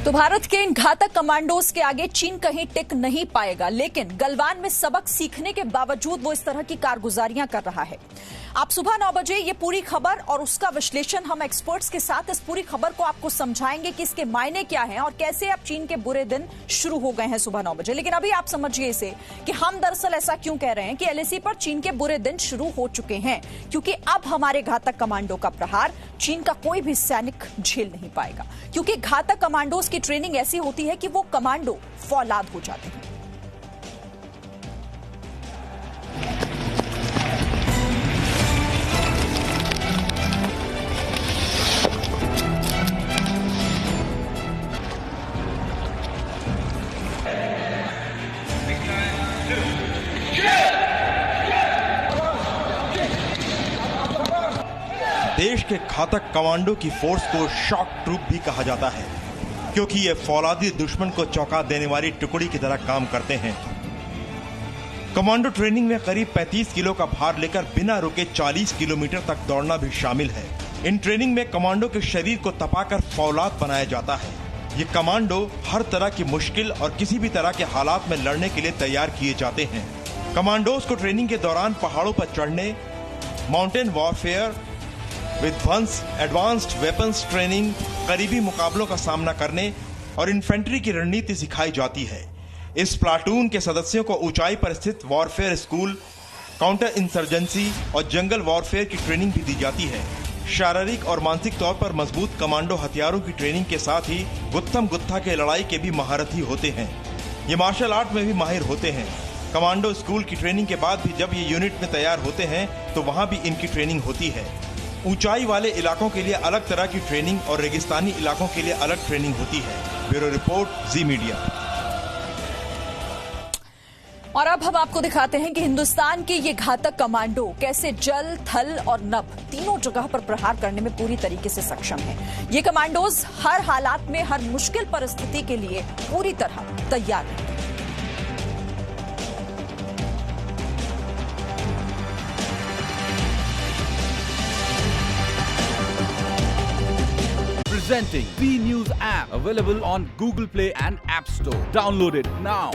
तो भारत के इन घातक कमांडोज के आगे चीन कहीं टिक नहीं पाएगा, लेकिन गलवान में सबक सीखने के बावजूद वो इस तरह की कारगुजारियां कर रहा है। आप सुबह 9 बजे ये पूरी खबर और उसका विश्लेषण हम एक्सपर्ट्स के साथ इस पूरी खबर को आपको समझाएंगे कि इसके मायने क्या हैं और कैसे अब चीन के बुरे दिन शुरू हो गए हैं सुबह 9 बजे। लेकिन अभी आप समझिए इसे कि हम दरअसल ऐसा क्यों कह रहे हैं कि एलएसी पर चीन के बुरे दिन शुरू हो चुके हैं, क्योंकि अब हमारे घातक कमांडो का प्रहार चीन का कोई भी सैनिक झेल नहीं पाएगा। क्योंकि घातक कमांडोज की ट्रेनिंग ऐसी होती है कि वो कमांडो फौलाद हो जाते हैं। देश के घातक कमांडो की फोर्स को शॉक ट्रूप भी कहा जाता है, क्योंकि ये फौलादी दुश्मन को चौंका देने वाली टुकड़ी की तरह काम करते हैं। कमांडो ट्रेनिंग में करीब 35 किलो का भार लेकर बिना रुके 40 किलोमीटर तक दौड़ना भी शामिल है। इन ट्रेनिंग में कमांडो के शरीर को तपाकर फौलाद बनाया जाता है। ये कमांडो हर तरह की मुश्किल और किसी भी तरह के हालात में लड़ने के लिए तैयार किए जाते हैं। कमांडोज को ट्रेनिंग के दौरान पहाड़ों पर चढ़ने, माउंटेन वॉरफेयर, विध्वंस, एडवांस्ड वेपन्स ट्रेनिंग, करीबी मुकाबलों का सामना करने और इन्फेंट्री की रणनीति सिखाई जाती है। इस प्लाटून के सदस्यों को ऊंचाई पर स्थित वॉरफेयर स्कूल, काउंटर इंसर्जेंसी और जंगल वॉरफेयर की ट्रेनिंग भी दी जाती है। शारीरिक और मानसिक तौर पर मजबूत कमांडो हथियारों की ट्रेनिंग के साथ ही गुत्थम गुत्था के लड़ाई के भी महारथी होते हैं। ये मार्शल आर्ट में भी माहिर होते हैं। कमांडो स्कूल की ट्रेनिंग के बाद भी जब ये यूनिट में तैयार होते हैं तो वहाँ भी इनकी ट्रेनिंग होती है। ऊंचाई वाले इलाकों के लिए अलग तरह की ट्रेनिंग और रेगिस्तानी इलाकों के लिए अलग ट्रेनिंग होती है। ब्यूरो रिपोर्ट, जी मीडिया। और अब हम आपको दिखाते हैं कि हिंदुस्तान के ये घातक कमांडो कैसे जल, थल और नभ तीनों जगह पर प्रहार करने में पूरी तरीके से सक्षम हैं। ये कमांडोज हर हालात में, हर मुश्किल परिस्थिति के लिए पूरी तरह तैयार हैं। Presenting B News app, available on Google Play and App Store. Download it now.